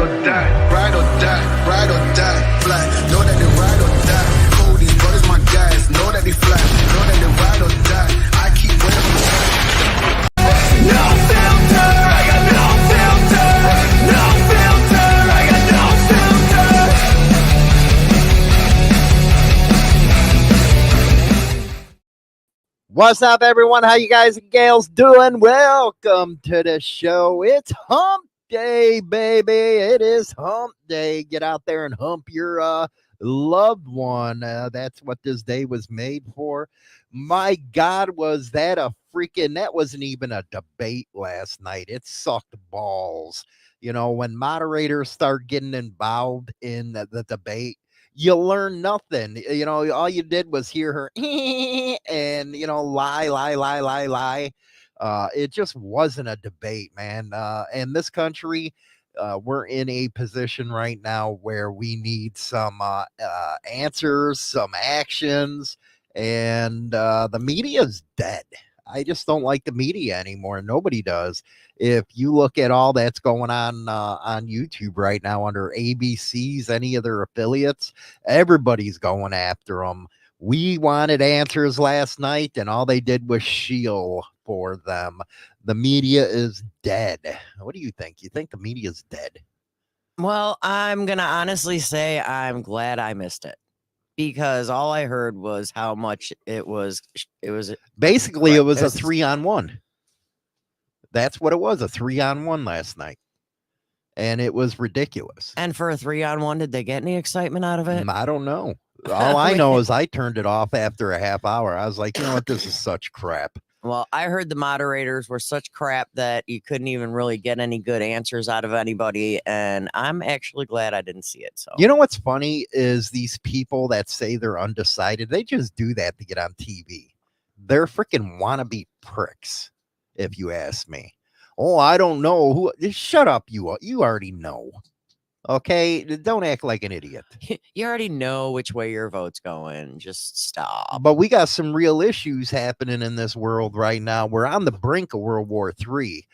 or die, ride or die, ride or die, fly. Know that they ride or die. Cold, these brothers my guys. Know that they fly, know that they ride or die. I keep waiting. No filter, I got no filter. No filter, I got no filter. What's up, everyone? How you guys and gals doing? Welcome to the show. It's hump day, baby. It is hump day. Get out there and hump your loved one. That's what this day was made for. My God, was that a freaking, that wasn't even a debate last night. It sucked balls. You know, when moderators start getting involved in the debate, you learn nothing. You know, all you did was hear her and, you know, lie. It just wasn't a debate, man. And this country, we're in a position right now where we need some answers, some actions, and the media is dead. I just don't like the media anymore. Nobody does. If you look at all that's going on YouTube right now under ABC's, any of their affiliates, everybody's going after them. We wanted answers last night, and all they did was shield for them. The media is dead. What do you think? You think the media is dead? Well, I'm going to honestly say I'm glad I missed it, because all I heard was how much it was basically it was a 3-on-1. That's what it was, a 3-on-1 last night. And it was ridiculous. And for a 3-on-1, did they get any excitement out of it? I don't know. All I know is I turned it off after a half hour. I was like, you know what, this is such crap. Well, I heard the moderators were such crap that you couldn't even really get any good answers out of anybody. And I'm actually glad I didn't see it. So, you know what's funny is these people that say they're undecided, they just do that to get on TV. They're freaking wannabe pricks, if you ask me. Oh, I don't know who. Shut up, you already know. Okay, don't act like an idiot. You already know which way your vote's going. Just stop. But we got some real issues happening in this world right now. We're on the brink of World War III.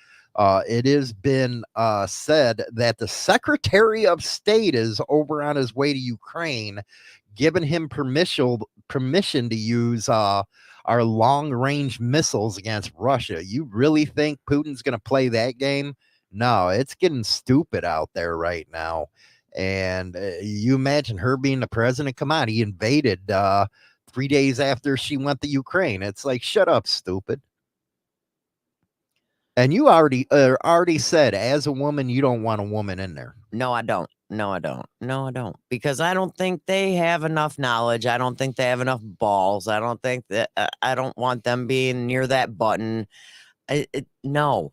It has been said that the Secretary of State is over on his way to Ukraine, giving him permission to use our long-range missiles against Russia. You really think Putin's going to play that game? No, it's getting stupid out there right now. And you imagine her being the president. Come on, he invaded 3 days after she went to Ukraine. It's like, shut up, stupid. And you already said, as a woman, you don't want a woman in there. No, I don't. No, I don't. Because I don't think they have enough knowledge. I don't think they have enough balls. I don't think that I don't want them being near that button. No.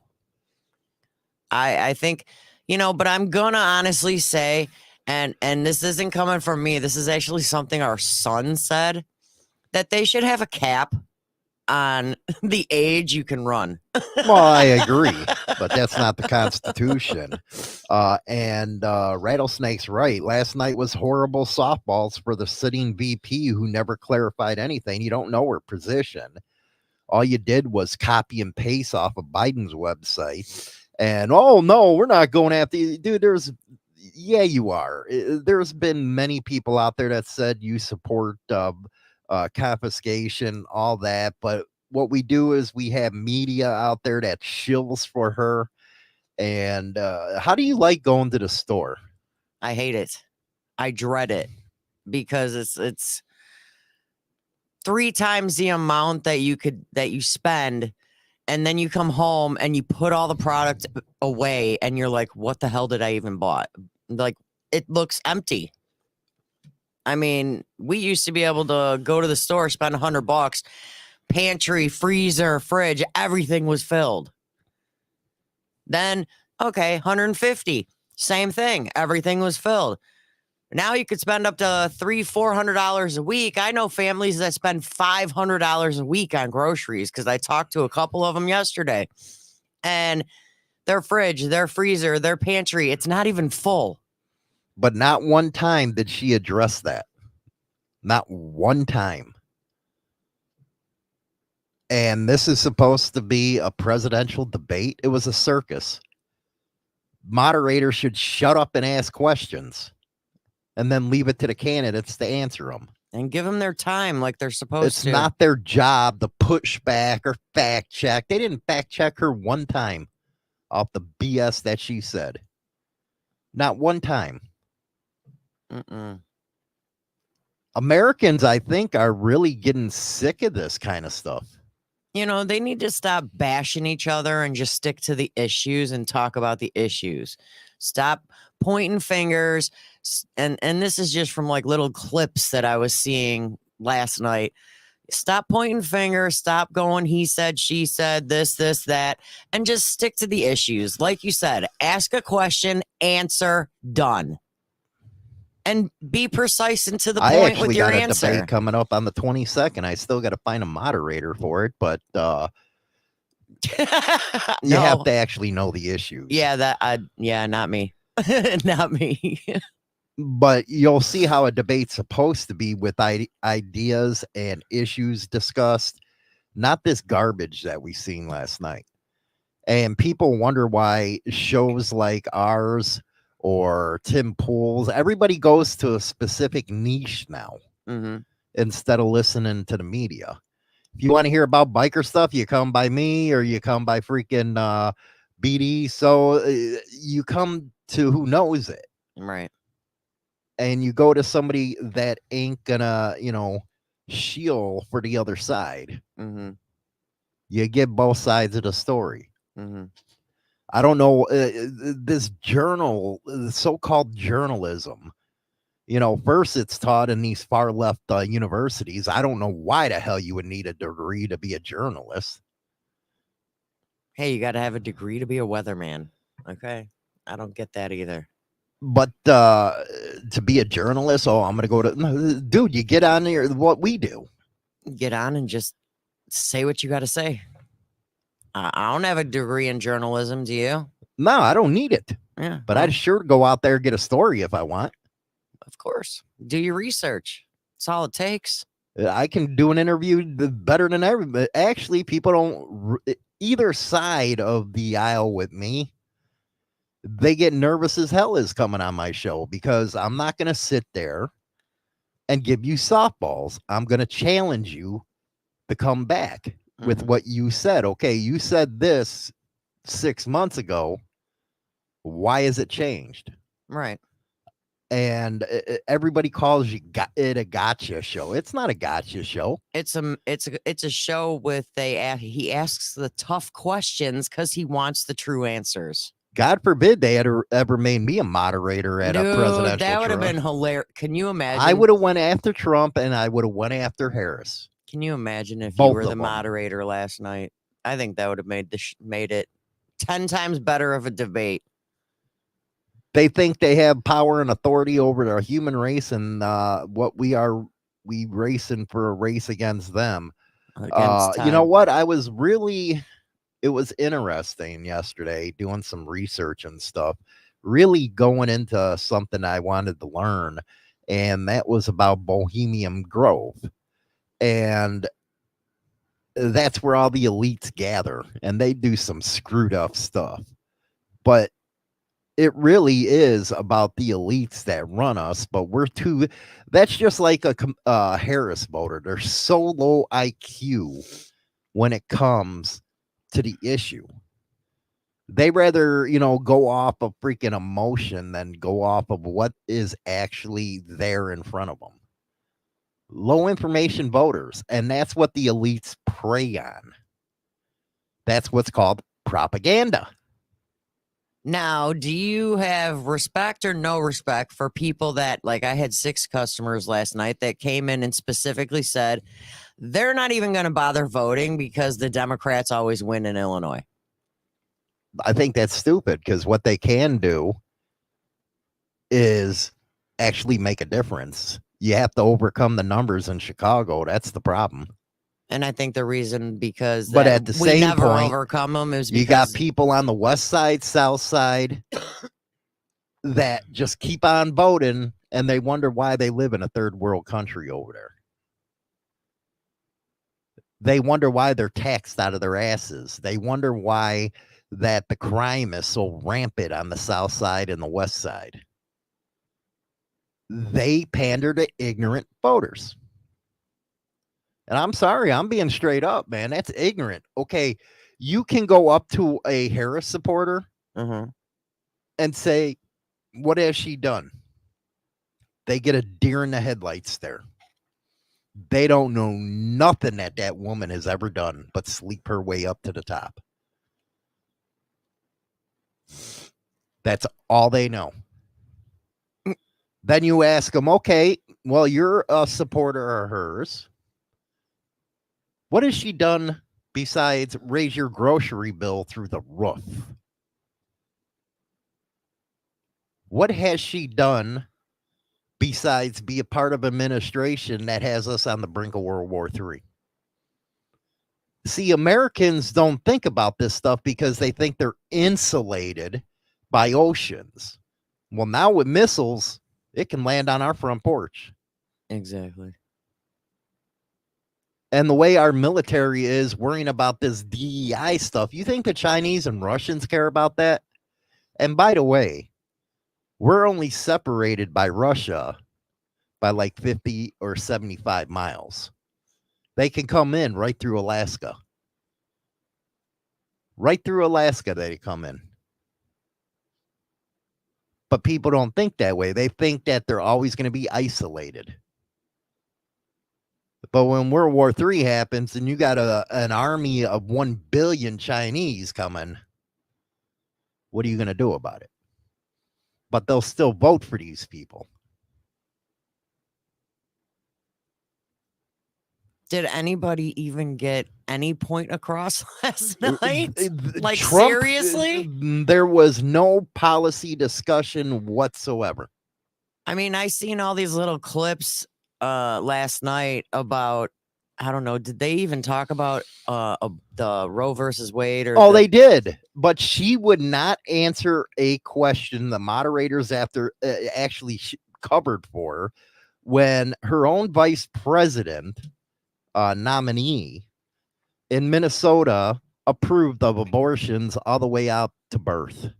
I think, you know, but I'm gonna honestly say, and this isn't coming from me, this is actually something our son said, that they should have a cap on the age you can run. Well, I agree, but that's not the Constitution. And Rattlesnake's right. Last night was horrible softballs for the sitting VP who never clarified anything. You don't know her position. All you did was copy and paste off of Biden's website. And, oh, no, we're not going after you. Dude, yeah, you are. There's been many people out there that said you support confiscation, all that. But what we do is we have media out there that shills for her. And how do you like going to the store? I hate it. I dread it because it's 3 times the amount that you spend. And then you come home and you put all the product away and you're like, what the hell did I even bought? Like, it looks empty. I mean, we used to be able to go to the store, spend $100, pantry, freezer, fridge, everything was filled. Then, okay, $150, same thing. Everything was filled. Now you could spend up to $300-$400 a week. I know families that spend $500 a week on groceries because I talked to a couple of them yesterday. And their fridge, their freezer, their pantry, it's not even full. But not one time did she address that. Not one time. And this is supposed to be a presidential debate. It was a circus. Moderators should shut up and ask questions and then leave it to the candidates to answer them. And give them their time like they're supposed It's to. not their job to push back or fact check. They didn't fact check her one time off the BS that she said. Not one time. Mm-mm. Americans, I think, are really getting sick of this kind of stuff. You know, they need to stop bashing each other and just stick to the issues and talk about the issues. Stop pointing fingers. And this is just from like little clips that I was seeing last night. Stop pointing fingers. Stop going, he said, she said, this, that, and just stick to the issues. Like you said, ask a question, answer, done. And be precise and to the I point actually with your got a answer. debate coming up on the 22nd. I still got to find a moderator for it, but you have to actually know the issues. Yeah, not me. Not me. But you'll see how a debate's supposed to be with ideas and issues discussed, not this garbage that we seen last night. And people wonder why shows like ours or Tim Pool's, everybody goes to a specific niche now instead of listening to the media. If you want to hear about biker stuff, you come by me or you come by freaking BD. So you come to who knows it. Right. And you go to somebody that ain't gonna, shield for the other side. You get both sides of the story. I don't know, this so-called journalism, first it's taught in these far left universities. I don't know why the hell you would need a degree to be a journalist. Hey, you got to have a degree to be a weatherman. Okay. I don't get that either. But to be a journalist, I'm going to go to, dude, you get on there, what we do. Get on and just say what you got to say. I don't have a degree in journalism, do you? No, I don't need it. Yeah. But I'd sure go out there and get a story if I want. Of course. Do your research. That's all it takes. I can do an interview better than everybody. Actually, people don't, either side of the aisle with me, they get nervous as hell is coming on my show because I'm not going to sit there and give you softballs. I'm going to challenge you to come back with what you said. Okay, you said this 6 months ago. Why has it changed? Right. And everybody calls it a gotcha show. It's not a gotcha show. It's a show with he asks the tough questions because he wants the true answers. God forbid they had ever made me a moderator at a presidential. That would have been hilarious. Can you imagine? I would have went after Trump and I would have went after Harris. Can you imagine if Both you were of the them. moderator last night? I think that would have made it 10 times better of a debate. They think they have power and authority over the human race, and what we racing for a race against them. You know what? It was interesting yesterday doing some research and stuff, really going into something I wanted to learn, and that was about Bohemian Grove. And that's where all the elites gather, and they do some screwed up stuff. But it really is about the elites that run us, but that's just like a Harris voter. They're so low IQ when it comes to the issue. They rather, go off of freaking emotion than go off of what is actually there in front of them. Low information voters, and that's what the elites prey on. That's what's called propaganda. Now, do you have respect or no respect for people that, like I had 6 customers last night that came in and specifically said they're not even going to bother voting because the Democrats always win in Illinois? I think that's stupid because what they can do is actually make a difference. You have to overcome the numbers in Chicago. That's the problem. And I think the reason but at the same never point, overcome them is because you got people on the west side, south side that just keep on voting, and they wonder why they live in a third world country over there. They wonder why they're taxed out of their asses. They wonder why that the crime is so rampant on the south side and the west side. They pander to ignorant voters. And I'm sorry, I'm being straight up, man. That's ignorant. Okay, you can go up to a Harris supporter and say, what has she done? They get a deer in the headlights there. They don't know nothing that woman has ever done but sleep her way up to the top. That's all they know. Then you ask them, okay, well, you're a supporter of hers. What has she done besides raise your grocery bill through the roof? What has she done besides be a part of administration that has us on the brink of World War III? See, Americans don't think about this stuff because they think they're insulated by oceans. Well, now with missiles, it can land on our front porch. Exactly. And the way our military is worrying about this DEI stuff, you think the Chinese and Russians care about that? And by the way, we're only separated by Russia by like 50 or 75 miles. They can come in right through Alaska. Right through Alaska, they come in. But people don't think that way. They think that they're always going to be isolated. But when World War III happens and you got an army of 1 billion Chinese coming, what are you going to do about it? But they'll still vote for these people. Did anybody even get any point across last night? Like, Trump, seriously? There was no policy discussion whatsoever. I mean, I seen all these little clips last night about, I don't know, did they even talk about the Roe versus Wade? Or they did, but she would not answer a question the moderators after actually covered for her when her own vice president nominee in Minnesota approved of abortions all the way out to birth.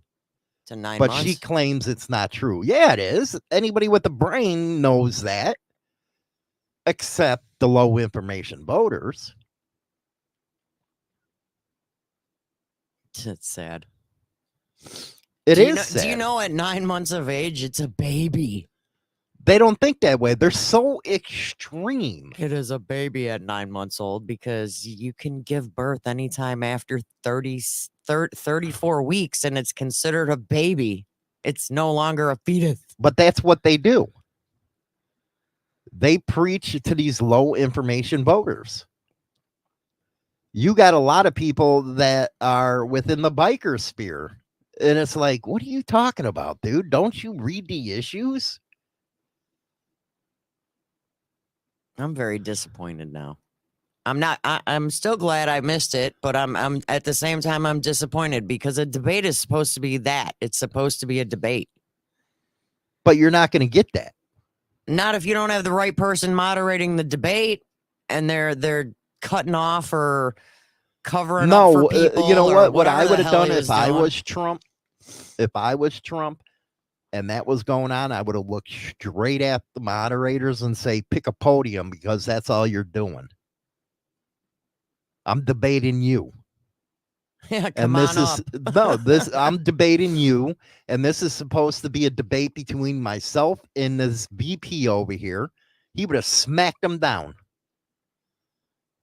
To 9 but months? She claims it's not true. Yeah, it is. Anybody with a brain knows that, except the low information voters. It's sad. It is sad. Do you know at 9 months of age, it's a baby? They don't think that way. They're so extreme. It is a baby at 9 months old because you can give birth anytime after 34 weeks and it's considered a baby. It's no longer a fetus. But that's what they do. They preach to these low information voters. You got a lot of people that are within the biker sphere. And it's like, what are you talking about, dude? Don't you read the issues? I'm very disappointed now. I'm still glad I missed it, but I'm at the same time, I'm disappointed because a debate is supposed to be that. It's supposed to be a debate. But you're not going to get that. Not if you don't have the right person moderating the debate and they're cutting off or covering up for people. You know or what I would have done if I doing. was Trump, and that was going on, I would have looked straight at the moderators and say, pick a podium because that's all you're doing. I'm debating you. Yeah, And I'm debating you, and this is supposed to be a debate between myself and this VP over here. He would have smacked him down.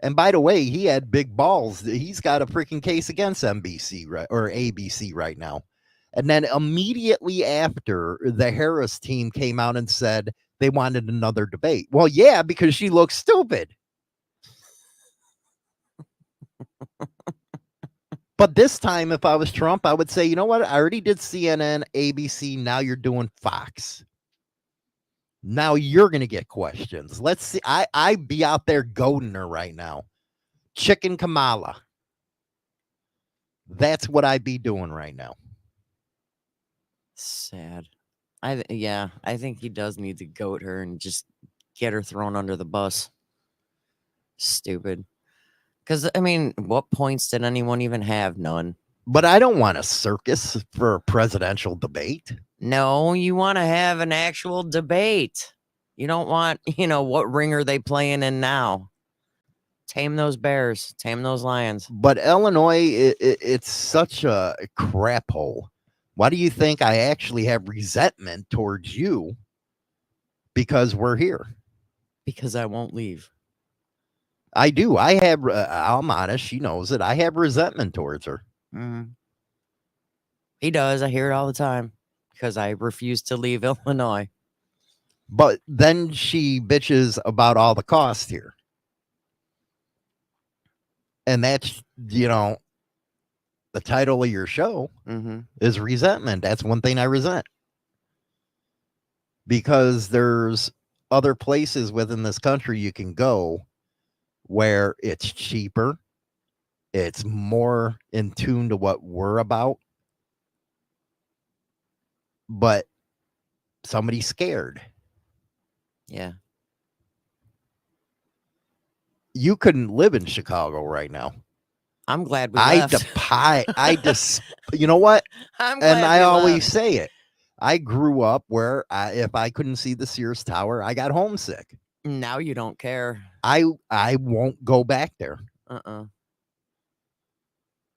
And by the way, he had big balls. He's got a freaking case against NBC or ABC right now. And then immediately after, the Harris team came out and said they wanted another debate. Well, yeah, because she looks stupid. But this time, if I was Trump, I would say, you know what? I already did CNN, ABC. Now you're doing Fox. Now you're going to get questions. Let's see. I'd be out there goading her right now. Chicken Kamala. That's what I'd be doing right now. Sad. I think he does need to goat her and just get her thrown under the bus. Stupid. Because, I mean, what points did anyone even have? None. But I don't want a circus for a presidential debate. No, you want to have an actual debate. You don't want, what ring are they playing in now? Tame those bears, tame those lions. But Illinois, it's such a crap hole. Why do you think I actually have resentment towards you? Because we're here. Because I won't leave. I do. I have, I'm honest. She knows it. I have resentment towards her. He does. I hear it all the time because I refuse to leave Illinois. But then she bitches about all the cost here. And that's, the title of your show is resentment. That's one thing I resent. Because there's other places within this country you can go where it's cheaper. It's more in tune to what we're about. But somebody's scared. Yeah. You couldn't live in Chicago right now. I'm glad we left. You know what? I'm glad And I we always left. say it. I grew up where if I couldn't see the Sears Tower, I got homesick. Now you don't care. I won't go back there.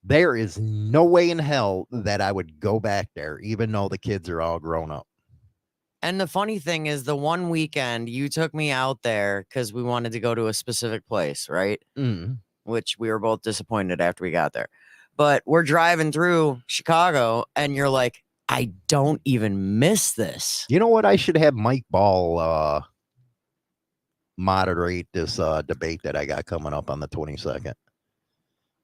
There is no way in hell that I would go back there, even though the kids are all grown up. And the funny thing is, the one weekend you took me out there because we wanted to go to a specific place, right? Which we were both disappointed after we got there. But we're driving through Chicago, and you're like, I don't even miss this. You know what? I should have Mike Ball moderate this debate that I got coming up on the 22nd.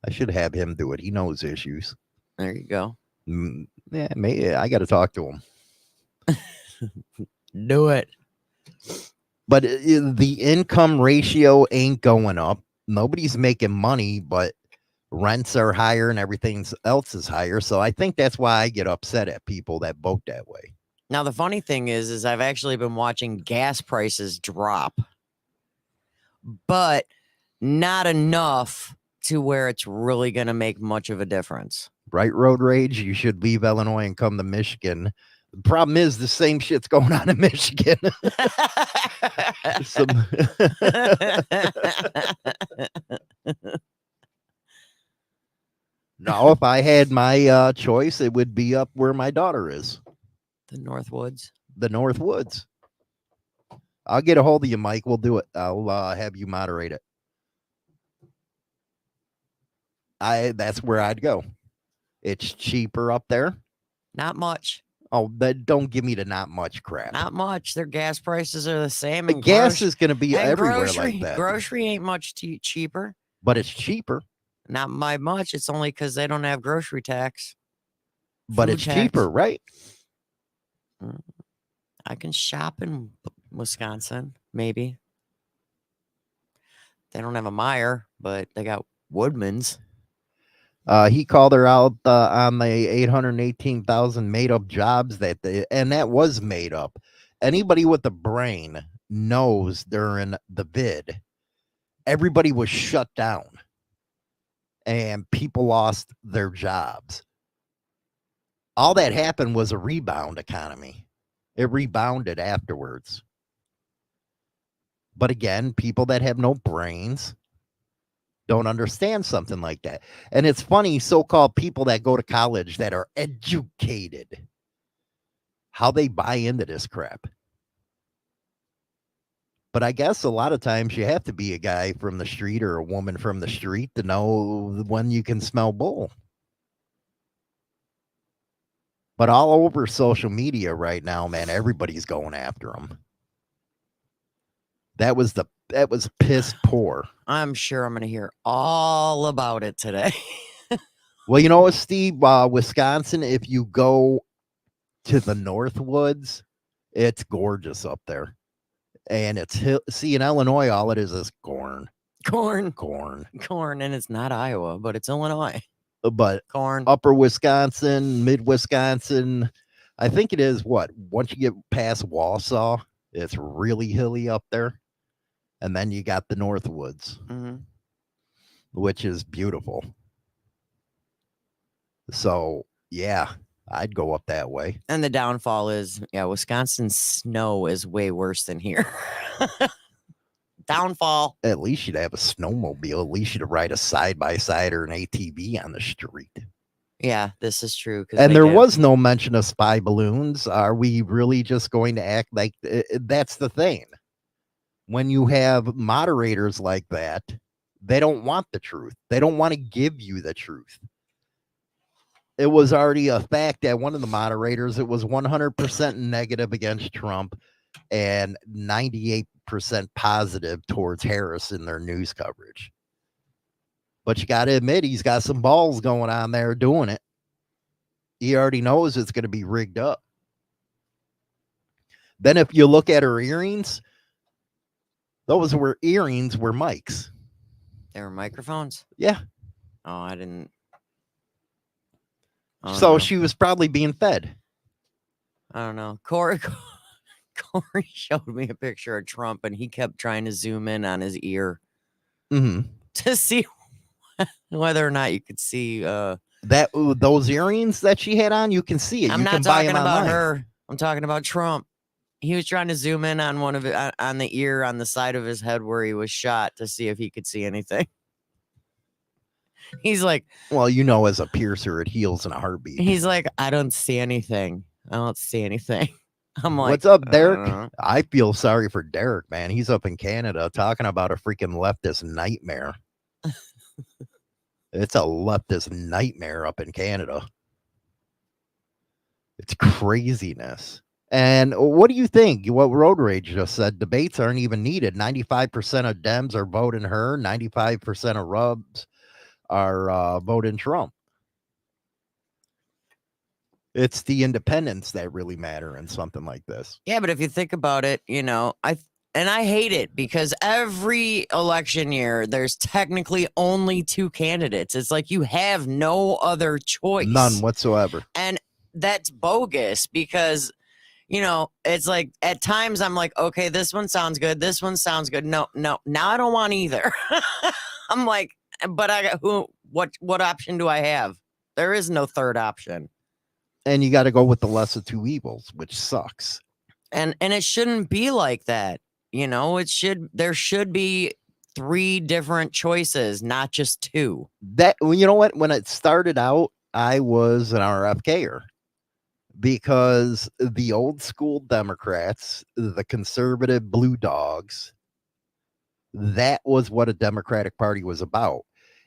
I should have him do it. He knows issues. There you go. Yeah, maybe I got to talk to him. Do it. But the income ratio ain't going up. Nobody's making money, but rents are higher and everything else is higher. So I think that's why I get upset at people that vote that way. Now, the funny thing is I've actually been watching gas prices drop, but not enough to where it's really going to make much of a difference. Right, Road Rage? You should leave Illinois and come to Michigan. The problem is the same shit's going on in Michigan. No, if I had my choice, it would be up where my daughter is. The Northwoods. The Northwoods. I'll get a hold of you, Mike. We'll do it. I'll have you moderate it. That's where I'd go. It's cheaper up there. Not much. Oh, but don't give me the not much crap. Not much. Their gas prices are the same. The gas is going to be everywhere like that. Grocery ain't much cheaper. But it's cheaper. Not by much. It's only because they don't have grocery tax. But it's cheaper, right? I can shop in Wisconsin, maybe. They don't have a Meijer, but they got Woodman's. He called her out on the 818,000 made up jobs and that was made up. Anybody with a brain knows during the vid, everybody was shut down and people lost their jobs. All that happened was a rebound economy. It rebounded afterwards. But again, people that have no brains don't understand something like that. And it's funny, so-called people that go to college that are educated, how they buy into this crap. But I guess a lot of times you have to be a guy from the street or a woman from the street to know when you can smell bull. But all over social media right now, man, everybody's going after them. That was piss poor. I'm sure I'm going to hear all about it today. Well, you know what, Steve? Wisconsin, if you go to the Northwoods, it's gorgeous up there. And in Illinois, all it is corn. Corn. And it's not Iowa, but it's Illinois. But corn. Upper Wisconsin, mid Wisconsin, I think it is once you get past Wausau, it's really hilly up there. And then you got the Northwoods, which is beautiful. So yeah, I'd go up that way. And the downfall is, yeah, Wisconsin's snow is way worse than here. Downfall. At least you'd have a snowmobile. At least you'd ride a side by side or an ATV on the street. Yeah, this is true. And there was no mention of spy balloons. Are we really just going to act like that's the thing? When you have moderators like that, they don't want the truth. They don't want to give you the truth. It was already a fact that one of the moderators, it was 100% negative against Trump and 98% positive towards Harris in their news coverage. But you got to admit, he's got some balls going on there doing it. He already knows it's going to be rigged up. Then if you look at her earrings, those were earrings were mics. They were microphones? Yeah. Oh, I didn't. So she was probably being fed. I don't know. Corey showed me a picture of Trump, and he kept trying to zoom in on his ear to see whether or not you could see those earrings that she had on. You can see it. I'm you not can buy talking them about online. her. I'm talking about Trump. He was trying to zoom in on one of it on the ear on the side of his head where he was shot to see if he could see anything. He's like, well, you know, as a piercer, it heals in a heartbeat. He's like, I don't see anything. I don't see anything. I'm like, what's up, Derek? I feel sorry for Derek, man. He's up in Canada talking about a freaking leftist nightmare. It's a leftist nightmare up in Canada. It's craziness. And what do you think? What Road Rage just said, debates aren't even needed. 95% of Dems are voting her. 95% of Rubs are voting Trump. It's the independents that really matter in something like this. Yeah, but if you think about it, you know, I hate it because every election year there's technically only two candidates. It's like you have no other choice. None whatsoever. And that's bogus because, you know, it's like at times I'm like, okay, this one sounds good. This one sounds good. No, now I don't want either. I'm like, but I got what option do I have? There is no third option. And you got to go with the lesser two evils, which sucks. And it shouldn't be like that. You know, there should be three different choices, not just two. That, you know what? When it started out, I was an RFKer because the old school Democrats, the conservative blue dogs, that was what a Democratic Party was about.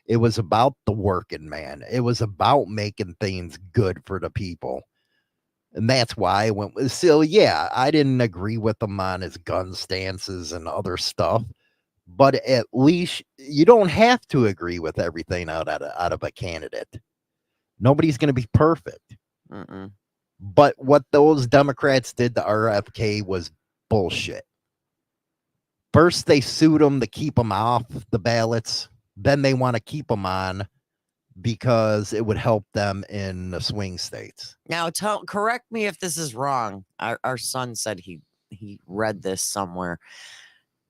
It was about the working man. It was about making things good for the people. And that's why I went with. So, yeah, I didn't agree with him on his gun stances and other stuff. But at least you don't have to agree with everything out of a candidate. Nobody's going to be perfect. But what those Democrats did to RFK was bullshit. First, they sued him to keep him off the ballots. Then they want to keep him on because it would help them in the swing states. Now, correct me if this is wrong. Our son said he read this somewhere.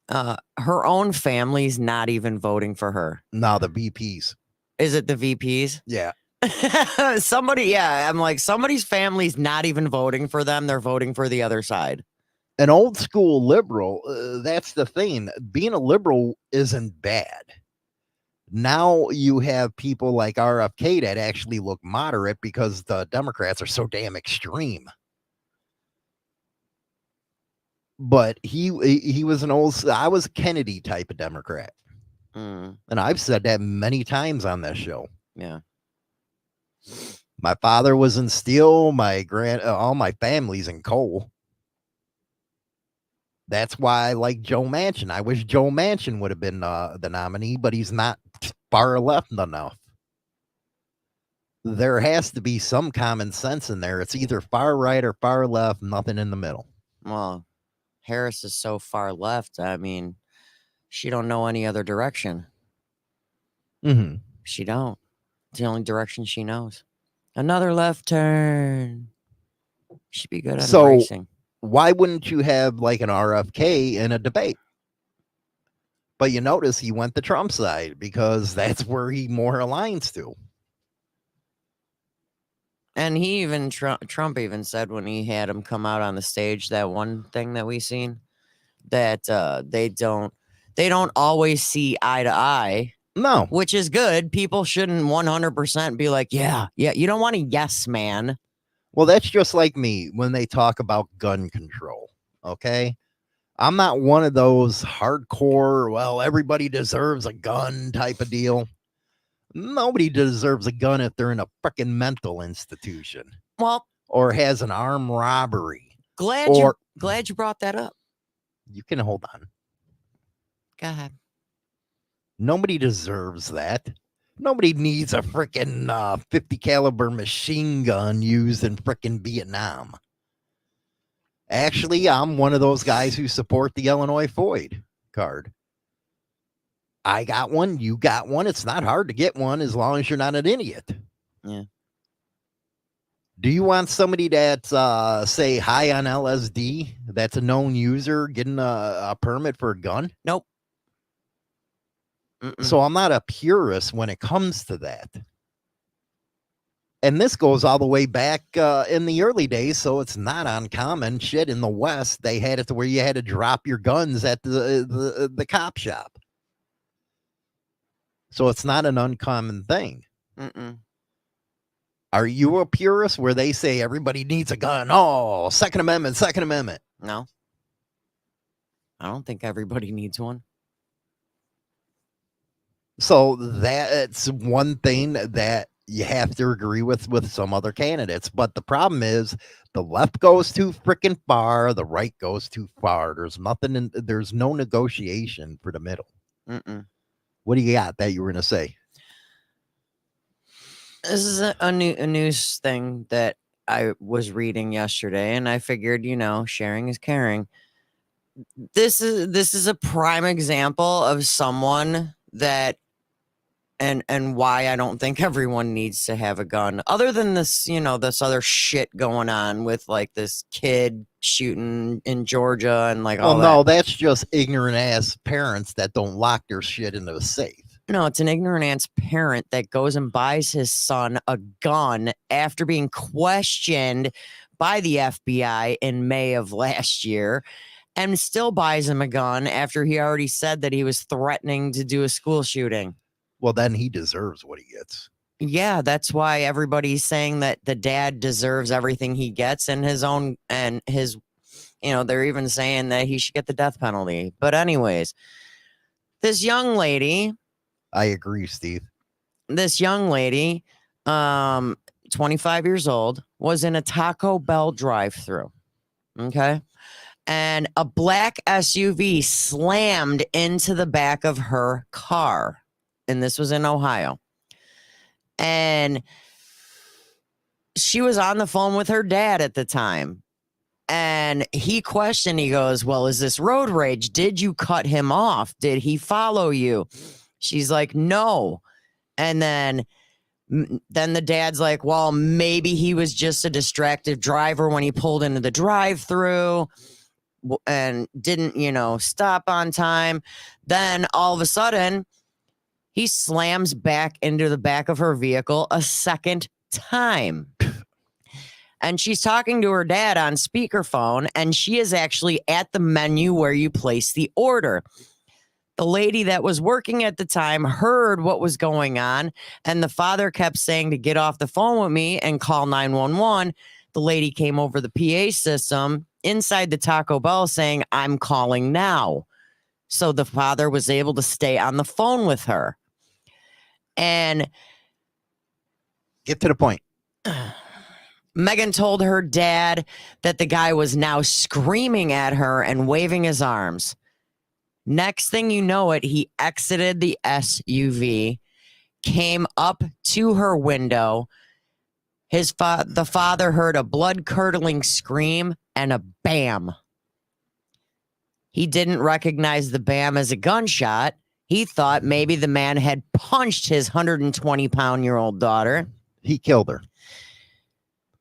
Her own family's not even voting for her. No, the VPs. Is it the VPs? Yeah. I'm like, somebody's family's not even voting for them. They're voting for the other side. An old school liberal, that's the thing. Being a liberal isn't bad. Now you have people like RFK that actually look moderate because the Democrats are so damn extreme. But he was I was a Kennedy type of Democrat. And I've said that many times on this show. Yeah. My father was in steel. All my family's in coal. That's why I like Joe Manchin. I wish Joe Manchin would have been the nominee, but he's not far left enough. There has to be some common sense in there. It's either far right or far left, nothing in the middle. Well, Harris is so far left. I mean, she don't know any other direction. She don't. It's the only direction she knows. Another left turn. She'd be good at racing. Why wouldn't you have like an RFK in a debate? But you notice he went the Trump side because that's where he more aligns to. And he even Trump even said when he had him come out on the stage, that one thing that we seen, that they don't always see eye to eye, No. which is good. People shouldn't 100% be like, yeah. You don't want a yes man. Well, that's just like me when they talk about gun control. Okay. I'm not one of those hardcore, well, everybody deserves a gun type of deal. Nobody deserves a gun if they're in a freaking mental institution Well, or has an armed robbery. glad you brought that up. You can hold on. Go ahead. Nobody deserves that. Nobody needs a freaking 50 caliber machine gun used in freaking Vietnam. Actually, I'm one of those guys who support the Illinois FOID card. I got one. You got one. It's not hard to get one as long as you're not an idiot. Yeah. Do you want somebody that's, say, high on LSD, that's a known user, getting a permit for a gun? Nope. So I'm not a purist when it comes to that. And this goes all the way back in the early days, so it's not uncommon. Shit, in the West, they had it to where you had to drop your guns at the cop shop. So it's not an uncommon thing. Are you a purist where they say everybody needs a gun? Oh, Second Amendment, Second Amendment. No. I don't think everybody needs one. So that's one thing that you have to agree with some other candidates. But the problem is the left goes too freaking far. The right goes too far. There's nothing. There's no negotiation for the middle. What do you got that you were going to say? This is a news thing that I was reading yesterday, and I figured, sharing is caring. This is a prime example of someone that, and why I don't think everyone needs to have a gun, other than this, this other shit going on with like this kid shooting in Georgia and like all that. No, that's just ignorant ass parents that don't lock their shit into a safe. No, it's an ignorant ass parent that goes and buys his son a gun after being questioned by the FBI in May of last year, and still buys him a gun after he already said that he was threatening to do a school shooting. Well, then he deserves what he gets. Yeah, that's why everybody's saying that the dad deserves everything he gets, and his, they're even saying that he should get the death penalty. But anyways, this young lady, I agree, Steve. This young lady, 25 years old, was in a Taco Bell drive-thru. Okay. And a black SUV slammed into the back of her car. And this was in Ohio. And she was on the phone with her dad at the time. And he goes, well, is this road rage? Did you cut him off? Did he follow you? She's like, no. And then the dad's like, well, maybe he was just a distracted driver when he pulled into the drive-thru and didn't, stop on time. Then all of a sudden, he slams back into the back of her vehicle a second time. And she's talking to her dad on speakerphone, and she is actually at the menu where you place the order. The lady that was working at the time heard what was going on, and the father kept saying to get off the phone with me and call 911. The lady came over the PA system inside the Taco Bell saying, I'm calling now. So the father was able to stay on the phone with her. And get to the point. Megan told her dad that the guy was now screaming at her and waving his arms. Next thing you know it, he exited the SUV, came up to her window. The father heard a blood-curdling scream and a bam. He didn't recognize the bam as a gunshot. He thought maybe the man had punched his 120-pound-year-old daughter. He killed her.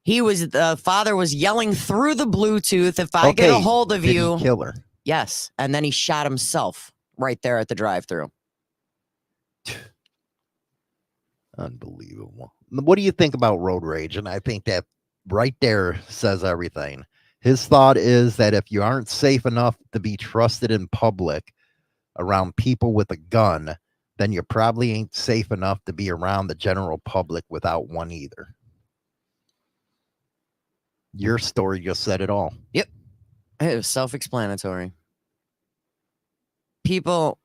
The father was yelling through the Bluetooth, if I get a hold of you. He kill her? Yes. And then he shot himself right there at the drive-thru. Unbelievable. What do you think about road rage? And I think that right there says everything. His thought is that if you aren't safe enough to be trusted in public around people with a gun, then you probably ain't safe enough to be around the general public without one either. Your story just said it all. It was self-explanatory. People,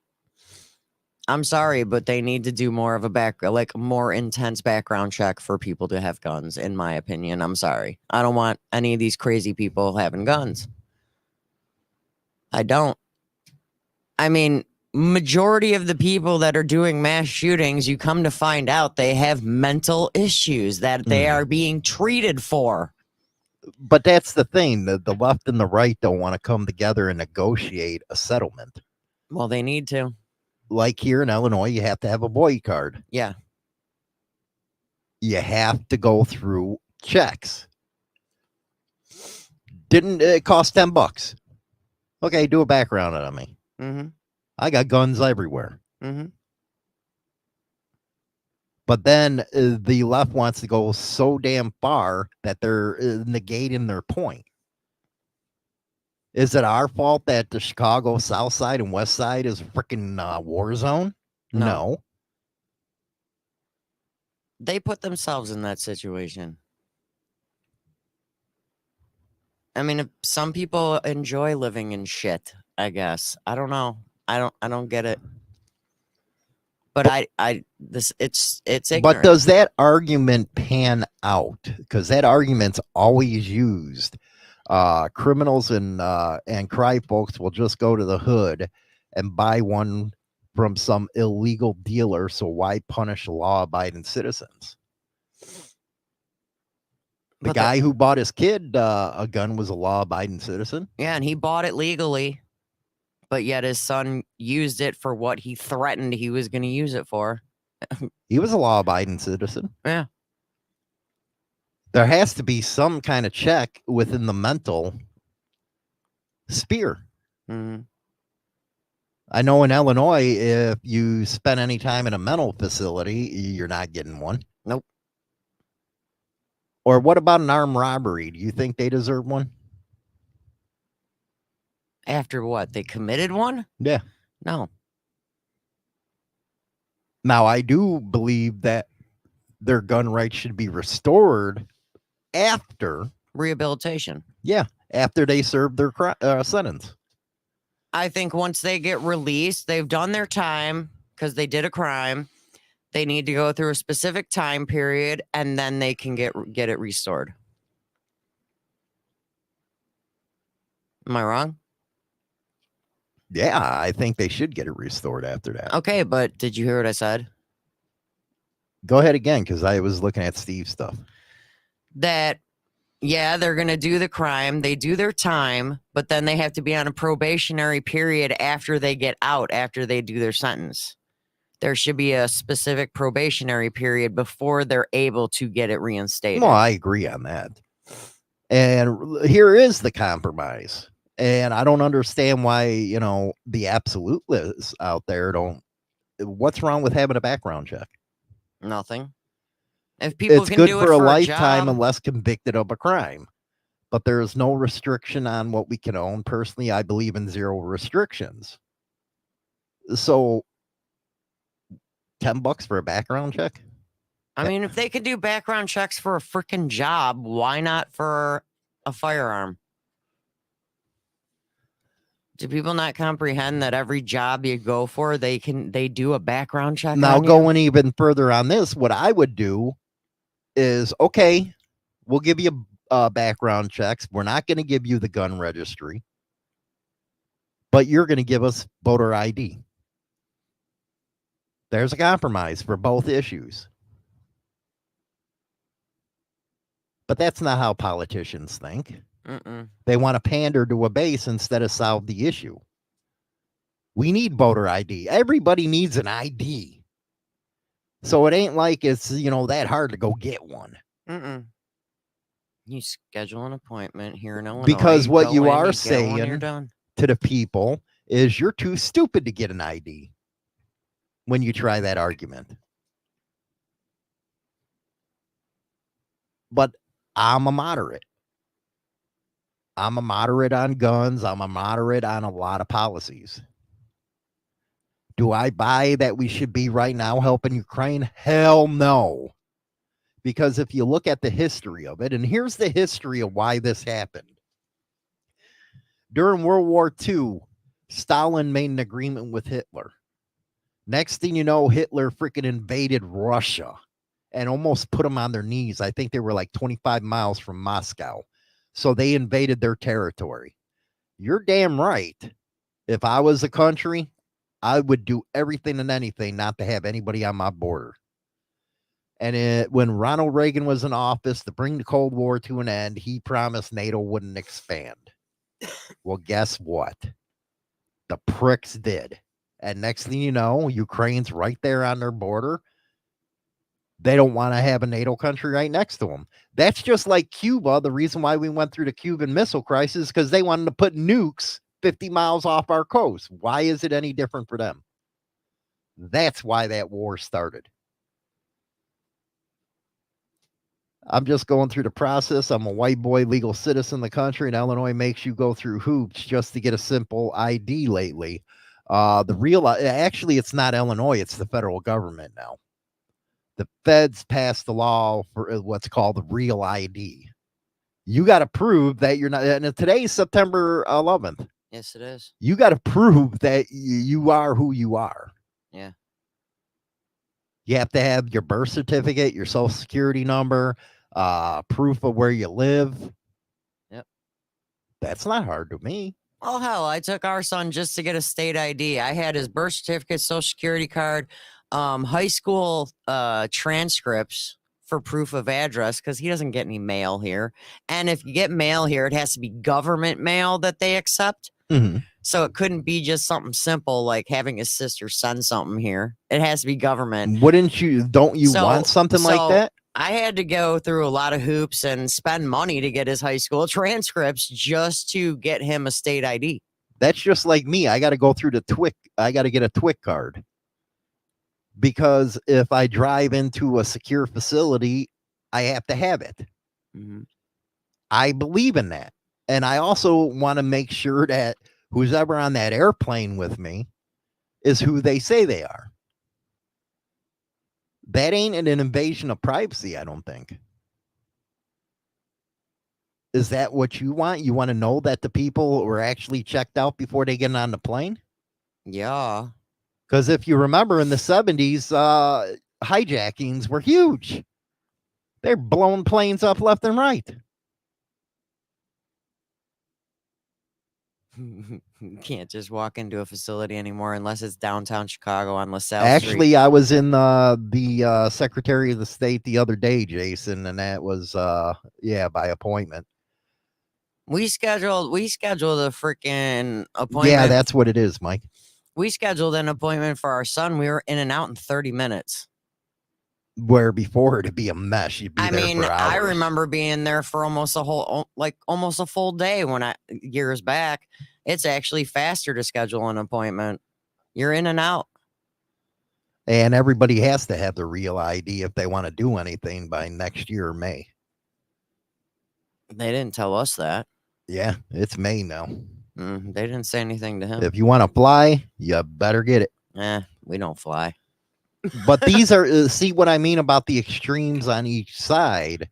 I'm sorry, but they need to do more of a more intense background check for people to have guns, in my opinion. I'm sorry. I don't want any of these crazy people having guns. I don't. I mean, majority of the people that are doing mass shootings, you come to find out they have mental issues that they are being treated for. But that's the thing. The left and the right don't want to come together and negotiate a settlement. Well, they need to. Like here in Illinois, you have to have a boy card. Yeah. You have to go through checks. Didn't it cost $10? Okay, do a background on me. Mm-hmm. I got guns everywhere. Mm-hmm. But then the left wants to go so damn far that they're negating their point. Is it our fault that the Chicago South Side and West Side is a freaking war zone? No. They put themselves in that situation. I mean, if some people enjoy living in shit, I guess. I don't know. I don't get it. But it's ignorant. But does that argument pan out? Because that argument's always used. Criminals and cry folks will just go to the hood and buy one from some illegal dealer. So why punish law-abiding citizens? The guy who bought his kid a gun was a law-abiding citizen. Yeah, and he bought it legally, but yet his son used it for what he threatened he was going to use it for. He was a law-abiding citizen. Yeah. There has to be some kind of check within the mental sphere. Mm-hmm. I know in Illinois, if you spend any time in a mental facility, you're not getting one. Nope. Or what about an armed robbery? Do you think they deserve one? After what? They committed one? Yeah. No. Now, I do believe that their gun rights should be restored after rehabilitation. Yeah, after they serve their sentence. I think once they get released, they've done their time because they did a crime. They need to go through a specific time period, and then they can get it restored. Am I wrong? Yeah, I think they should get it restored after that. Okay, but did you hear what I said? Go ahead again, because I was looking at Steve's stuff. That, yeah, they're going to do the crime. They do their time, but then they have to be on a probationary period after they get out, after they do their sentence. There should be a specific probationary period before they're able to get it reinstated. Well, I agree on that. And here is the compromise. And I don't understand why, the absolutists out there don't. What's wrong with having a background check? Nothing. If people it's can good do it for a for lifetime job, unless convicted of a crime. But there is no restriction on what we can own. Personally, I believe in zero restrictions. So $10 for a background check? I mean, if they could do background checks for a freaking job, why not for a firearm? Do people not comprehend that every job you go for, they do a background check? Now, on you? going even further on this, what I would do is, okay, we'll give you background checks. We're not going to give you the gun registry, but you're going to give us voter ID. There's a compromise for both issues. But that's not how politicians think. Mm-mm. They want to pander to a base instead of solve the issue. We need voter ID. Everybody needs an ID. So it ain't like it's, that hard to go get one. Mm-mm. You schedule an appointment here in Illinois. Because what you are you're saying done. to the people is you're too stupid to get an ID when you try that argument. but I'm a moderate. I'm a moderate on guns. I'm a moderate on a lot of policies. Do I buy that we should be right now helping Ukraine? Hell no. Because if you look at the history of it, and here's the history of why this happened. During World War II, Stalin made an agreement with Hitler. Next thing you know, Hitler freaking invaded Russia and almost put them on their knees. I think they were like 25 miles from Moscow. So they invaded their territory. You're damn right. If I was a country, I would do everything and anything not to have anybody on my border. And when Ronald Reagan was in office to bring the Cold War to an end, he promised NATO wouldn't expand. Well, guess what? The pricks did. And next thing you know, Ukraine's right there on their border. They don't want to have a NATO country right next to them. That's just like Cuba. The reason why we went through the Cuban Missile Crisis is because they wanted to put nukes 50 miles off our coast. Why is it any different for them? That's why that war started. I'm just going through the process. I'm a white boy legal citizen in the country, and Illinois makes you go through hoops just to get a simple ID lately. Actually, it's not Illinois. It's the federal government now. The feds passed the law for what's called the real ID. You got to prove that you're not, and today's September 11th. Yes, it is. You got to prove that you are who you are. Yeah. You have to have your birth certificate, your social security number, proof of where you live. Yep. That's not hard to me. Oh, hell, I took our son just to get a state ID. I had his birth certificate, social security card, high school transcripts for proof of address because he doesn't get any mail here. And if you get mail here, it has to be government mail that they accept. Mm-hmm. So it couldn't be just something simple like having his sister send something here. It has to be government. Don't you want something like that? I had to go through a lot of hoops and spend money to get his high school transcripts just to get him a state ID. That's just like me. I got to go through the TWIC. I got to get a TWIC card. Because if I drive into a secure facility, I have to have it. Mm-hmm. I believe in that. And I also want to make sure that who's ever on that airplane with me is who they say they are. That ain't an invasion of privacy, I don't think. Is that what you want? You want to know that the people were actually checked out before they get on the plane? Yeah. Because if you remember in the 70s, hijackings were huge. They're blowing planes up left and right. You can't just walk into a facility anymore unless it's downtown Chicago on LaSalle Actually, Street. I was in the Secretary of the State the other day, Jason, and that was by appointment. We scheduled a freaking appointment. Yeah, that's what it is, Mike. We scheduled an appointment for our son. We were in and out in 30 minutes. Where before it'd be a mess. You'd be there for hours. I remember being there for almost a full day years back. It's actually faster to schedule an appointment. You're in and out. And everybody has to have the real ID if they want to do anything by next year, May. They didn't tell us that. Yeah, it's May now. They didn't say anything to him. If you want to fly, you better get it. We don't fly. But these are, see what I mean about the extremes on each side.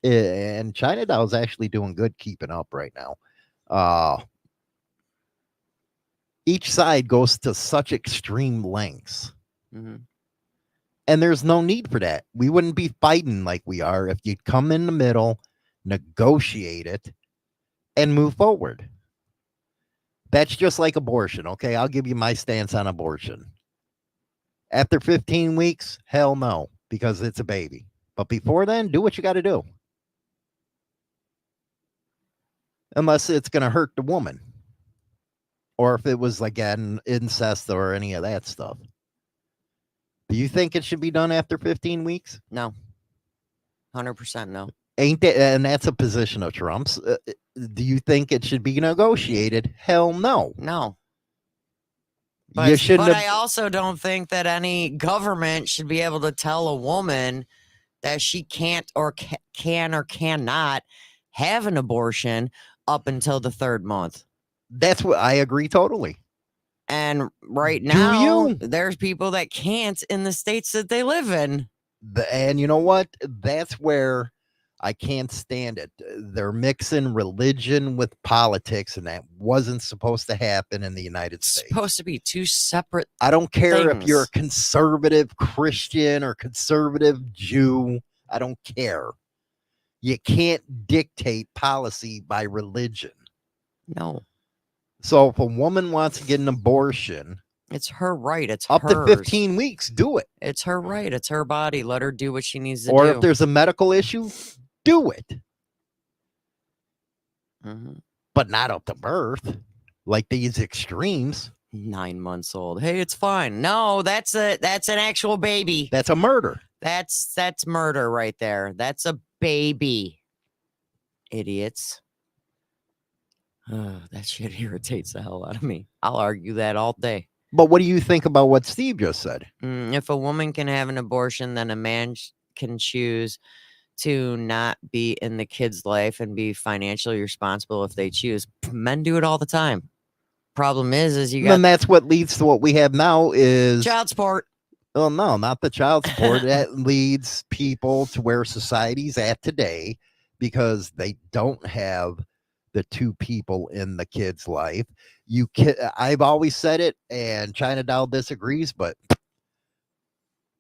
And China Doll is actually doing good keeping up right now. Each side goes to such extreme lengths. Mm-hmm. And there's no need for that. We wouldn't be fighting like we are if you'd come in the middle, negotiate it, and move forward. That's just like abortion, okay? I'll give you my stance on abortion. After 15 weeks, hell no, because it's a baby. But before then, do what you got to do. Unless it's going to hurt the woman. Or if it was like an incest or any of that stuff. Do you think it should be done after 15 weeks? No. 100% no. Ain't that, and that's a position of Trump's. Do you think it should be negotiated? Hell no. No. But I also don't think that any government should be able to tell a woman that she can't or can or cannot have an abortion up until the 3rd month. That's what I agree totally. And right Do now, you? there's people that can't in the states that they live in. And you know what? That's where I can't stand it. They're mixing religion with politics, and that wasn't supposed to happen in the United It's States. supposed to be 2 separate. I don't care if you're a things. conservative Christian or conservative Jew. I don't care. You can't dictate policy by religion. No, So if a woman wants to get an abortion it's her right. It's up hers. to 15 weeks, do it. It's her right. It's her body. Let her do what she needs to Or do. if there's a medical issue, do it. Mhm. But not up to birth. Like these extremes. 9 months old. Hey, it's fine. No, that's an actual baby. That's a murder. That's murder right there. That's a baby. Idiots. That shit irritates the hell out of me. I'll argue that all day. But what do you think about what Steve just said? If a woman can have an abortion, then a man can choose to not be in the kid's life and be financially responsible if they choose. Men do it all the time. Problem is you got And that's what leads to what we have now is child support. well, no, not the child support. That leads people to where society's at today because they don't have the 2 people in the kid's life. I've always said it, and China Doll disagrees, but a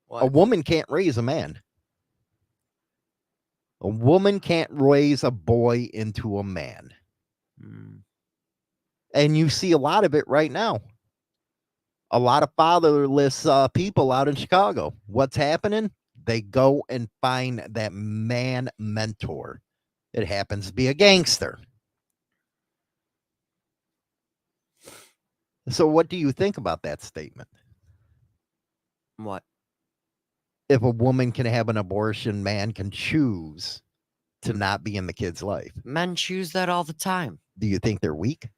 What? woman can't raise a man. A woman can't raise a boy into a man. Mm. And you see a lot of it right now. A lot of fatherless people out in Chicago. What's happening? They go and find that man mentor. It happens to be a gangster. So what do you think about that statement? What? If a woman can have an abortion, man can choose to not be in the kid's life. Men choose that all the time. Do you think they're weak?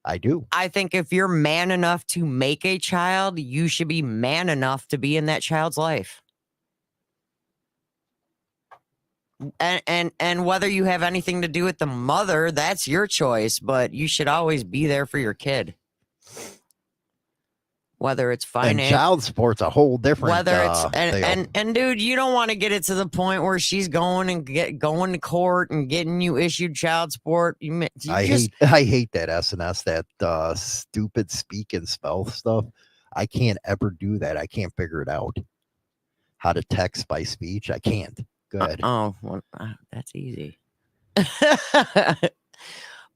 I do. I think if you're man enough to make a child, you should be man enough to be in that child's life. And whether you have anything to do with the mother, that's your choice, but you should always be there for your kid. Whether it's And financial, child support's a whole different whether it's deal. and dude, you don't want to get it to the point where she's going to court and getting you issued child support. I hate that SNS, that stupid speak and spell stuff. I can't ever do that. I can't figure it out. How to text by speech. I can't. Good. Oh, well, that's easy.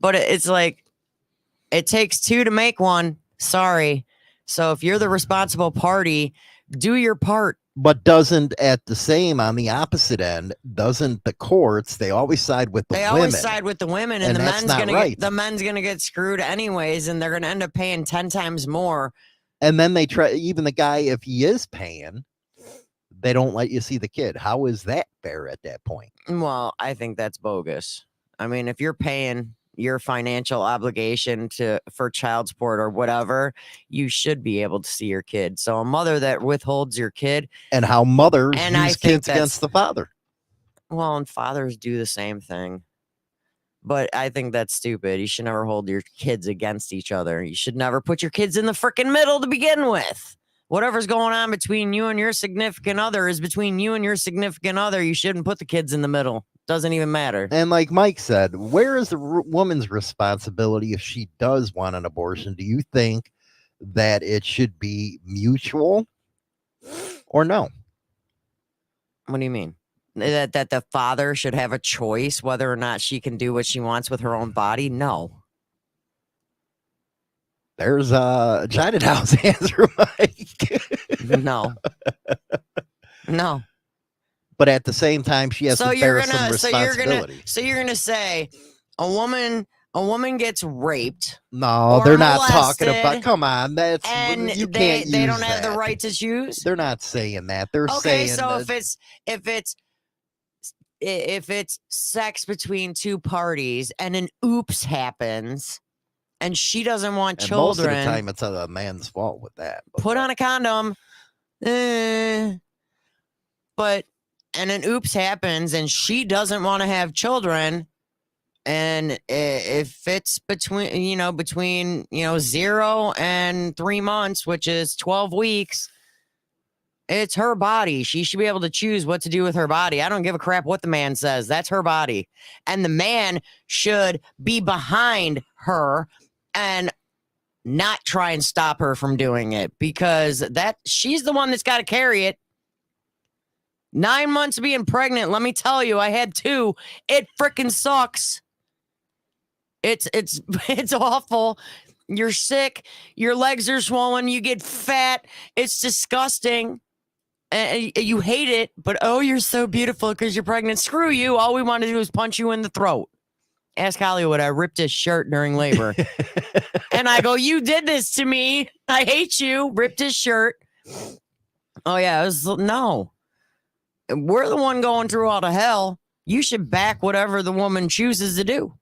But it's like it takes 2 to make 1. Sorry. So if you're the responsible party, do your part. But doesn't at the same on the opposite end, doesn't the courts, they always side with the They women. always side with the women, and And the that's men's not gonna right. get, the men's gonna get screwed anyways, and they're gonna end up paying 10 times more. And then they try, even the guy, if he is paying, they don't let you see the kid. How is that fair at that point? Well, I think that's bogus. I mean, if you're paying your financial obligation for child support or whatever, you should be able to see your kid. So a mother that withholds your kid, And how mothers And I use think kids against the father. well, and fathers do the same thing. But I think that's stupid. You should never hold your kids against each other. You should never put your kids in the freaking middle to begin with. Whatever's going on between you and your significant other is between you and your significant other. You shouldn't put the kids in the middle. Doesn't even matter. And like Mike said, where is the woman's responsibility if she does want an abortion? Do you think that it should be mutual or no? What do you mean? That the father should have a choice whether or not she can do what she wants with her own body? No. There's China Doll's answer, Mike. No. No. But at the same time, she has So to you're bear some gonna responsibility. so you're gonna say a woman gets raped No, or they're not talking molested, about. Come on, that's and you they can't. don't use have the that. right to choose. They're not saying that. They're Okay, saying so that, if it's sex between 2 parties and an oops happens and she doesn't want and most of the children, time it's a man's fault with that. put on a condom. But and an oops happens and she doesn't want to have children, and if it's between 0 and 3 months, which is 12 weeks, it's her body. She should be able to choose what to do with her body. I don't give a crap what the man says. That's her body. And the man should be behind her and not try and stop her from doing it, because she's the one that's got to carry it. 9 months being pregnant, let me tell you, I had 2. It freaking sucks. It's awful. You're sick. Your legs are swollen. You get fat. It's disgusting. And you hate it, but oh, you're so beautiful because you're pregnant. Screw you. All we want to do is punch you in the throat. Ask Hollywood. I ripped his shirt during labor. And I go, you did this to me. I hate you. Ripped his shirt. Oh, yeah. No. We're the one going through all the hell. You should back whatever the woman chooses to do.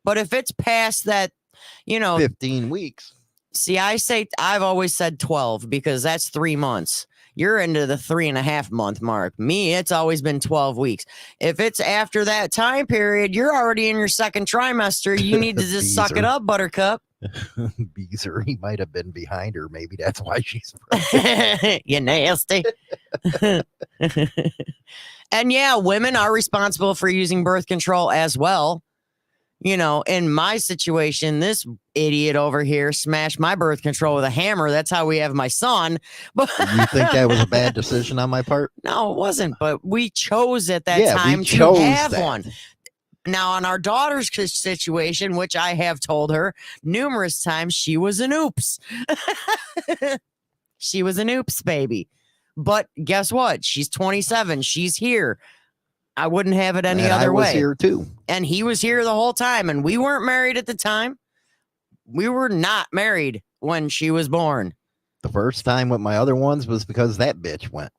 But if it's past that, 15 weeks. See, I've always said 12 because that's 3 months. You're into the 3.5 month mark. Me, it's always been 12 weeks. If it's after that time period, you're already in your second trimester. You need to just suck it up, Buttercup. Beezer, he might have been behind her. Maybe that's why she's you nasty. And yeah, women are responsible for using birth control as well. In my situation, this idiot over here smashed my birth control with a hammer. That's how we have my son. But you think that was a bad decision on my part? No, it wasn't. But we chose at that time to have one. Now, on our daughter's situation, which I have told her numerous times, she was an oops. She was an oops, baby. But guess what? She's 27. She's here. I wouldn't have it any other way. I was here too. And he was here the whole time. And we weren't married at the time. We were not married when she was born. The first time with my other ones was because that bitch went.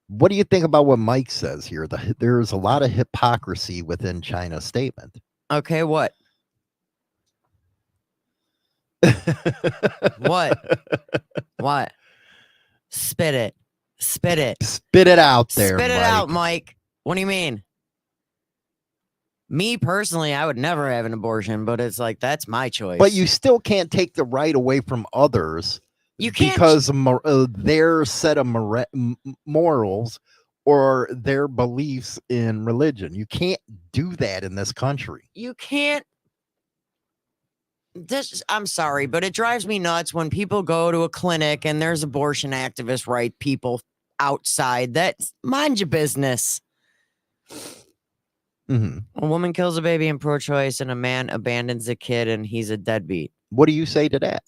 What do you think about what Mike says here? There's a lot of hypocrisy within China's statement. Okay, what? What? Spit it. Spit it. Spit it out there. Spit it out, Mike. What do you mean? Me personally, I would never have an abortion, but it's like, that's my choice. But you still can't take the right away from others. You can't, because their set of morals or their beliefs in religion. You can't do that in this country. You can't. I'm sorry, but it drives me nuts when people go to a clinic and there's abortion activists, right? People outside that mind your business. Mm-hmm. A woman kills a baby in pro-choice and a man abandons a kid and he's a deadbeat. What do you say to that?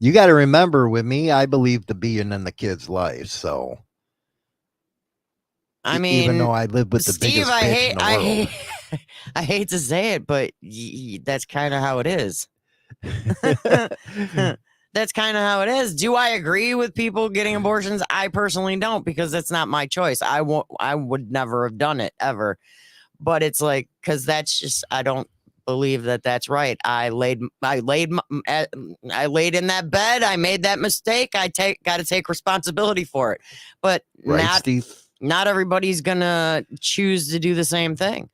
You got to remember, with me, I believe the being in the kid's life. So, I mean, even though I live with the Steve, biggest bitch in the world. I hate to say it, but that's kind of how it is. That's kind of how it is. Do I agree with people getting abortions? I personally don't, because that's not my choice. I would never have done it ever. But it's like, because that's just, I don't believe that that's right. I laid in that bed. I made that mistake. Got to take responsibility for it. But right, not everybody's gonna choose to do the same thing.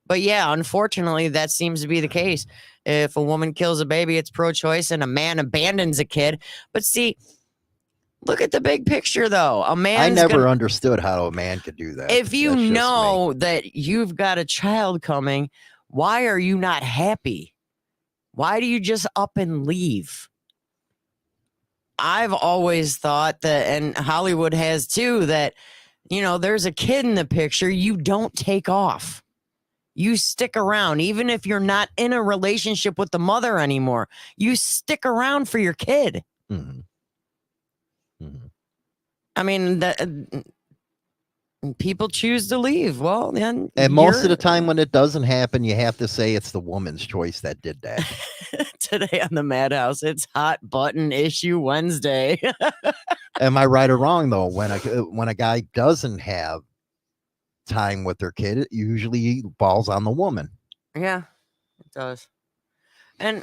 But yeah, unfortunately, that seems to be the case. If a woman kills a baby, it's pro-choice, and a man abandons a kid. But see, look at the big picture, though. I never understood how a man could do that. If you know that you've got a child coming, why are you not happy? Why do you just up and leave? I've always thought that, and Hollywood has too, that, there's a kid in the picture, you don't take off. You stick around, even if you're not in a relationship with the mother anymore. You stick around for your kid. Mm-hmm. Mm-hmm. I mean, people choose to leave. Well, then, and most of the time when it doesn't happen, you have to say it's the woman's choice that did that. Today on the Madhouse, it's Hot Button Issue Wednesday. Am I right or wrong, though? When a guy doesn't have time with their kid, it usually falls on the woman. Yeah, it does. And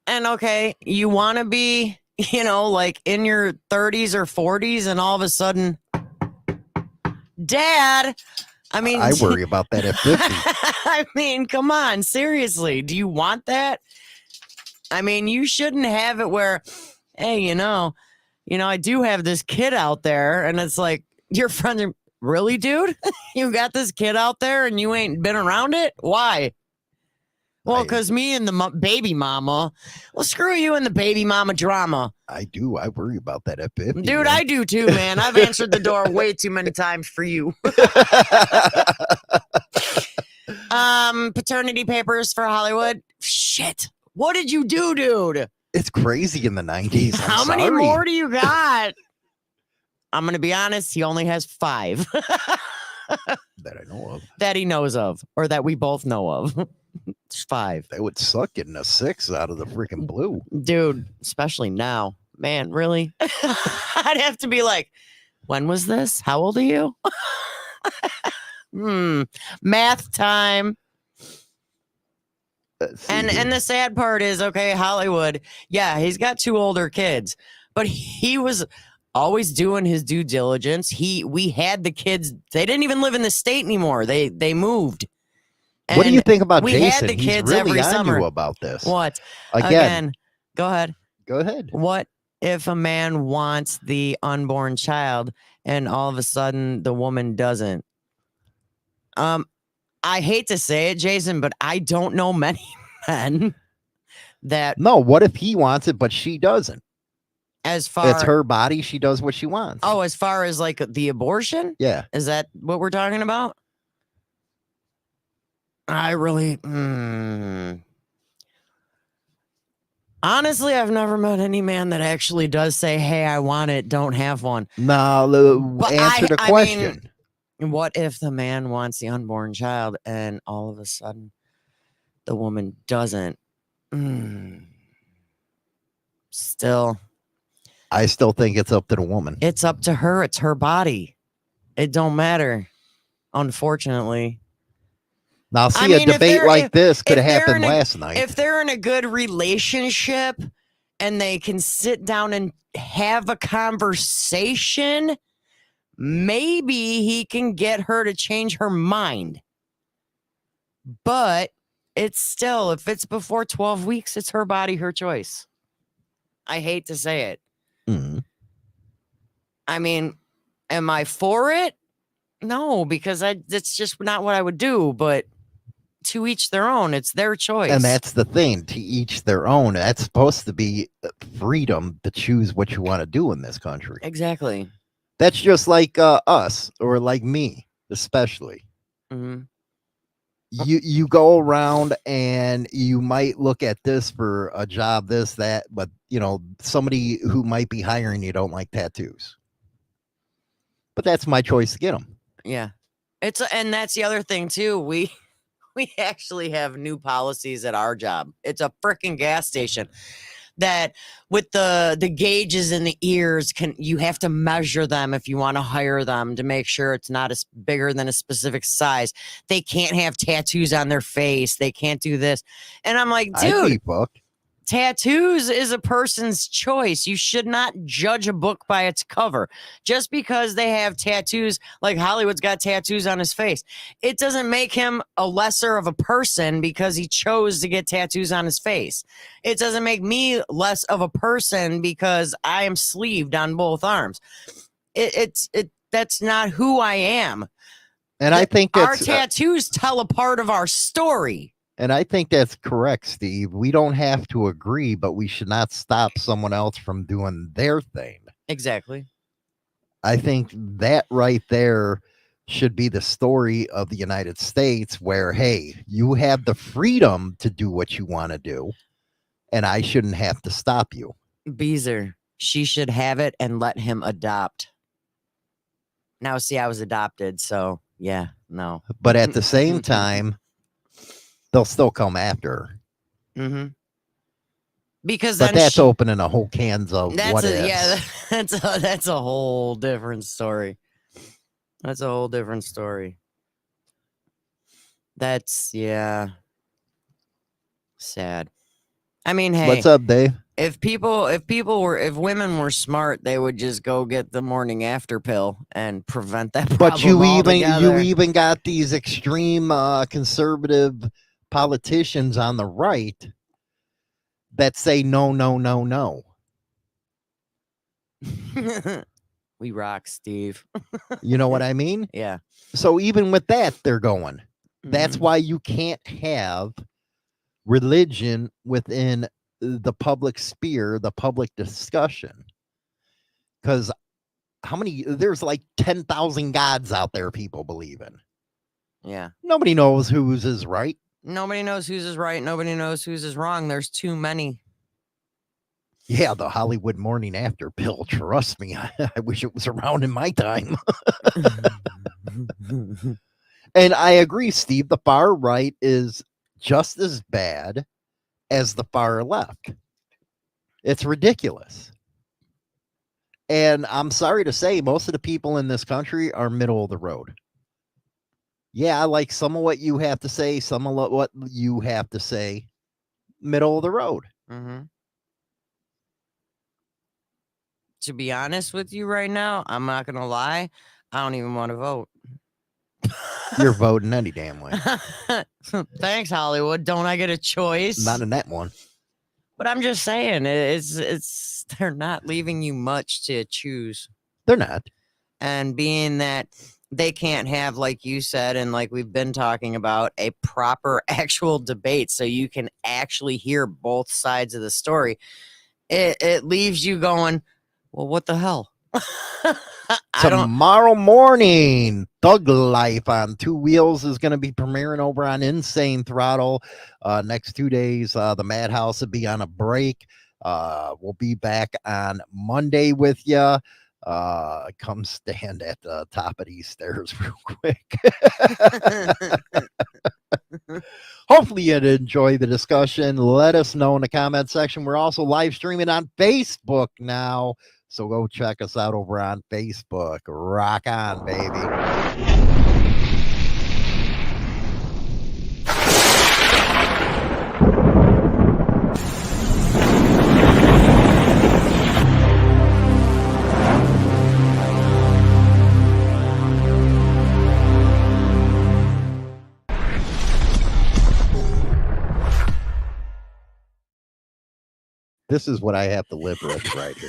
okay, you want to be you know, like in your 30s or 40s, and all of a sudden, Dad, I mean, I worry about that at 50. I mean, come on, seriously, do you want that? I mean, you shouldn't have it where, hey, I do have this kid out there, and it's like your friends are really, dude. You got this kid out there, and you ain't been around it. Why? Well, because me and the baby mama. Well, screw you and the baby mama drama. I do. I worry about that at 50. Dude, man. I do too, man. I've answered the door way too many times for you. Paternity papers for Hollywood. Shit. What did you do, dude? It's crazy in the 90s. How many more do you got? I'm going to be honest. He only has 5 that I know of? that he knows of, or that we both know of. It's 5. That would suck getting a 6 out of the freaking blue. Dude, especially now. Man, really? I'd have to be like, when was this? How old are you? Math time. And the sad part is, okay, Hollywood, yeah, he's got 2 older kids, but he was always doing his due diligence. We had the kids, they didn't even live in the state anymore. They moved. What do you think about we Jason? had the kids He's really every on summer. you about this. What? Again, Go ahead. go ahead. What if a man wants the unborn child and all of a sudden the woman doesn't? I hate to say it, Jason, but I don't know many men that, No, what if he wants it, but she doesn't? as far It's her body. She does what she wants. oh, as far as like the abortion, yeah. is that what we're talking about? I really, honestly, I've never met any man that actually does say, "Hey, I want it. Don't have one." No, But answer the I question. mean, what if the man wants the unborn child and all of a sudden the woman doesn't? Still, I still think it's up to the woman. it's up to her. It's her body. It don't matter. Unfortunately, Now, see, I a mean, if debate they're- like this could if have they're happened in a- last night. if they're in a good relationship and they can sit down and have a conversation, maybe he can get her to change her mind. But it's still, if it's before 12 weeks, it's her body, her choice. I hate to say it. Mhm. I mean, am I for it? No, because that's just not what I would do. But to each their own. It's their choice. And that's the thing, to each their own. That's supposed to be freedom to choose what you want to do in this country. exactly. That's just like us, or like me, especially. Hmm. You go around and you might look at this for a job, this, that, but somebody who might be hiring you don't like tattoos. But that's my choice to get them. Yeah. And that's the other thing too. We actually have new policies at our job. It's a freaking gas station that with the gauges in the ears, you have to measure them if you want to hire them to make sure it's not as bigger than a specific size. They can't have tattoos on their face. They can't do this. And I'm like, I'd dude, be fucked. tattoos is a person's choice. You should not judge a book by its cover. Just because they have tattoos, like Hollywood's got tattoos on his face, it doesn't make him a lesser of a person because he chose to get tattoos on his face. It doesn't make me less of a person because I am sleeved on both arms. That's not who I am. And I think Our that's tattoos tell a part of our story. and I think that's correct, Steve. We don't have to agree, but we should not stop someone else from doing their thing. Exactly. I think that right there should be the story of the United States, where, hey, you have the freedom to do what you want to do, and I shouldn't have to stop you. Beezer, she should have it and let him adopt. Now, see, I was adopted, so yeah, no. But at the same time, they'll still come after her. Mm-hmm. Because But then that's opening a whole cans of what ifs. yeah, that's a whole different story. That's a whole different story. That's sad. I mean, hey, What's up, Dave? If women were smart, they would just go get the morning after pill and prevent that problem. But you altogether. even got these extreme conservative politicians on the right that say no, no, no, no. We rock, Steve. You know what I mean? Yeah. So even with that, they're going. That's Mhm. why you can't have religion within the public sphere, the public discussion. Because there's like 10,000 gods out there people believe in. Yeah. Nobody knows whose is right. Nobody knows whose is right. Nobody knows whose is wrong. There's too many. Yeah, the Hollywood morning after pill. Trust me, I wish it was around in my time. And I agree, Steve. The far right is just as bad as the far left. It's ridiculous. And I'm sorry to say, most of the people in this country are middle of the road. Yeah, I like some of what you have to say, some of what you have to say, middle of the road. Mm-hmm. To be honest with you right now, I'm not going to lie. I don't even want to vote. You're voting any damn way. Thanks, Hollywood. Don't I get a choice? Not in that one. But I'm just saying, it's they're not leaving you much to choose. They're not. And being that they can't have, like you said, and like we've been talking about, a proper actual debate so you can actually hear both sides of the story, it leaves you going, well, what the hell? Tomorrow morning, Thug Life on Two Wheels is going to be premiering over on Insane Throttle. Next 2 days, the Madhouse will be on a break. We'll be back on Monday with you. Come stand at the top of these stairs real quick. Hopefully you'd enjoy the discussion. Let us know in the comment section. We're also live streaming on Facebook now. So go check us out over on Facebook. Rock on, baby. This is what I have to live with right here.